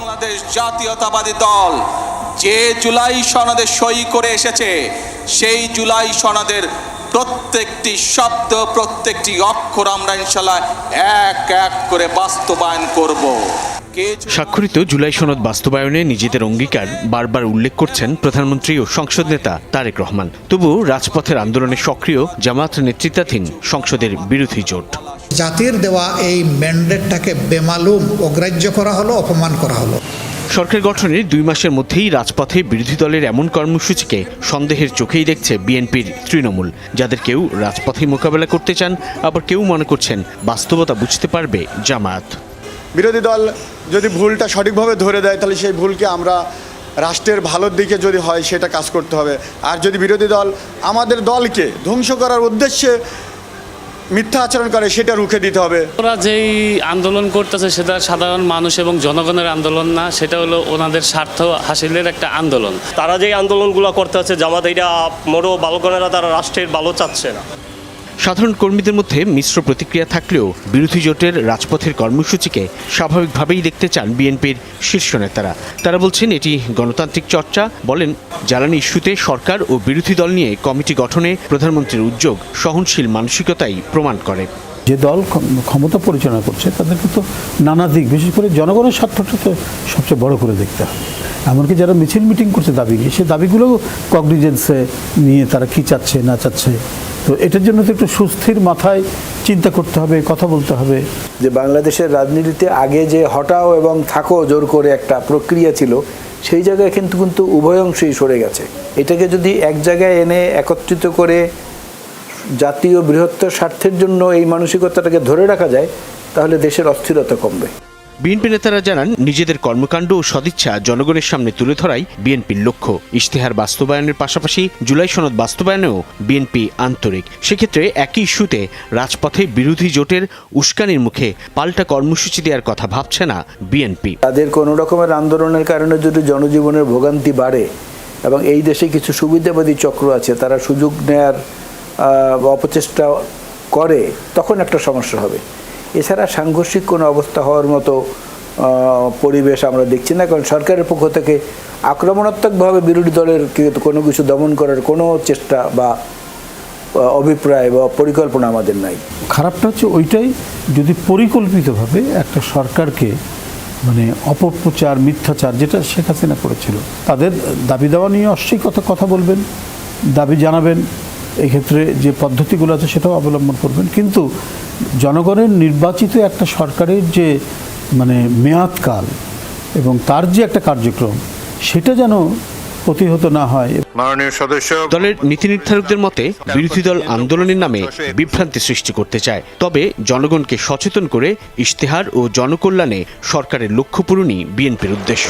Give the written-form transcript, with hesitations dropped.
বাংলাদেশ জাতীয়তাবাদী দল যে জুলাই সনদে সই করে এসেছে, সেই জুলাই সনদের প্রত্যেকটি শব্দ, প্রত্যেকটি অক্ষর আমরা ইনশাআল্লাহ এক এক করে বাস্তবায়ন করব। স্বাক্ষরিত জুলাই সনদ বাস্তবায়নে নিজেদের অঙ্গীকার বারবার উল্লেখ করছেন প্রধানমন্ত্রী ও সংসদ নেতা তারেক রহমান। তবু রাজপথের আন্দোলনে সক্রিয় জামাত নেতৃত্বাধীন সংসদের বিরোধী জোট। জাতির দেওয়া এই ম্যান্ডেটটাকে বেমালুম অগ্রাহ্য করা হলো, অপমান করা হলো। সরকার গঠনের 2 মাসের মধ্যেই রাজপথে বিরোধী দলের এমন কর্মসূচিকে সন্দেহের চোখেই দেখছে বিএনপির তৃণমূল, যাদের কেউ রাজপথে মোকাবেলা করতে চান, আবার কেউ মনে করছেন বাস্তবতা বুঝতে পারবে জামায়াত। বিরোধী দল যদি ভুলটা সঠিকভাবে ধরে দেয়, তাহলে সেই ভুলকে আমরা রাষ্ট্রের ভালোর দিকে যদি হয় সেটা কাজ করতে হবে। আর যদি বিরোধী দল আমাদের দলকে ধ্বংস করার উদ্দেশ্যে মিথ্যা আচরণ করে, সেটা রুখে দিতে হবে। ওরা যেই আন্দোলন করতেছে সেটা সাধারণ মানুষ এবং জনগণের আন্দোলন না, সেটা হলো ওনাদের স্বার্থ হাসিলের একটা আন্দোলন। তারা যেই আন্দোলনগুলো করতে হচ্ছে জামাত, এটা মোড়ো বালকনেরা তারা রাষ্ট্রের ভালো চাচ্ছে না। সাধারণ কর্মীদের মধ্যে মিশ্র প্রতিক্রিয়া থাকলেও বিরোধী জোটের রাজপথের কর্মসূচিকে স্বাভাবিকভাবেই দেখতে চান বিএনপির শীর্ষ নেতারা। তারা বলছেন এটি গণতান্ত্রিক চর্চা। বলেন, জ্বালানি ইস্যুতে সরকার ও বিরোধী দল নিয়ে কমিটি গঠনে প্রধানমন্ত্রীর উদ্যোগ সহনশীল মানসিকতাই প্রমাণ করে। যে দল ক্ষমতা পরিচালনা করছে তাদেরকে তো নানা দিক, বিশেষ করে জনগণের স্বার্থটা তো সবচেয়ে বড় করে দেখতে হবে। এমনকি যারা মিছিল মিটিং করছে দাবি নিয়ে, সে দাবিগুলো কগনিজেন্সে নিয়ে তারা কি চাচ্ছে না চাচ্ছে, তো এটার জন্য তো একটু সুস্থির মাথায় চিন্তা করতে হবে, কথা বলতে হবে। যে বাংলাদেশের রাজনীতিতে আগে যে হটাও এবং থাকো জোর করে একটা প্রক্রিয়া ছিল, সেই জায়গায় কিন্তু উভয় অংশেই সরে গেছে। এটাকে যদি এক জায়গায় এনে একত্রিত করে জাতীয় বৃহত্তর স্বার্থের জন্য এই মানসিকতাটাকে ধরে রাখা যায়, তাহলে দেশের অস্থিরতা কমবে। বিএনপি নেতারা জানান, নিজেদের কর্মকাণ্ড ও সদিচ্ছা জনগণের সামনে তুলে ধরাই বিএনপির লক্ষ্য। ইশতেহার বাস্তবায়নের পাশাপাশি জুলাই সনদ বাস্তবায়নেও বিএনপি আন্তরিক। সেক্ষেত্রে একই ইস্যুতে রাজপথে বিরোধী জোটের উস্কানির মুখে পাল্টা কর্মসূচি দেওয়ার কথা ভাবছে না বিএনপি। তাদের কোনো রকমের আন্দোলনের কারণে যদি জনজীবনের ভোগান্তি বাড়ে এবং এই দেশে কিছু সুবিধাবাদী চক্র আছে, তারা সুযোগ নেয়ার অপচেষ্টা করে, তখন একটা সমস্যা হবে। এছাড়া সাংঘর্ষিক কোনো অবস্থা হওয়ার মতো পরিবেশ আমরা দেখছি না, কারণ সরকারের পক্ষ থেকে আক্রমণাত্মকভাবে বিরোধী দলের কোনো কিছু দমন করার কোনো চেষ্টা বা অভিপ্রায় বা পরিকল্পনা আমাদের নাই। খারাপটা হচ্ছে ওইটাই, যদি পরিকল্পিতভাবে একটা সরকারকে মানে অপপ্রচার, মিথ্যাচার, যেটা শেখ হাসিনা করেছিল, তাদের দাবি দেওয়া নিয়ে অবশ্যই কথা বলবেন, দাবি জানাবেন, এই ক্ষেত্রে যে পদ্ধতিগুলো আছে সেটাও অবলম্বন করবেন। কিন্তু জনগণের নির্বাচিত একটা সরকারের যে মানে মেয়াদকাল এবং তার যে একটা কার্যক্রম, সেটা যেন প্রতিহত না হয়। দলের নীতি নির্ধারকদের মতে বিরোধী দল আন্দোলনের নামে বিভ্রান্তি সৃষ্টি করতে চায়। তবে জনগণকে সচেতন করে ইশতেহার ও জনকল্যাণে সরকারের লক্ষ্য পূরণই বিএনপির উদ্দেশ্য।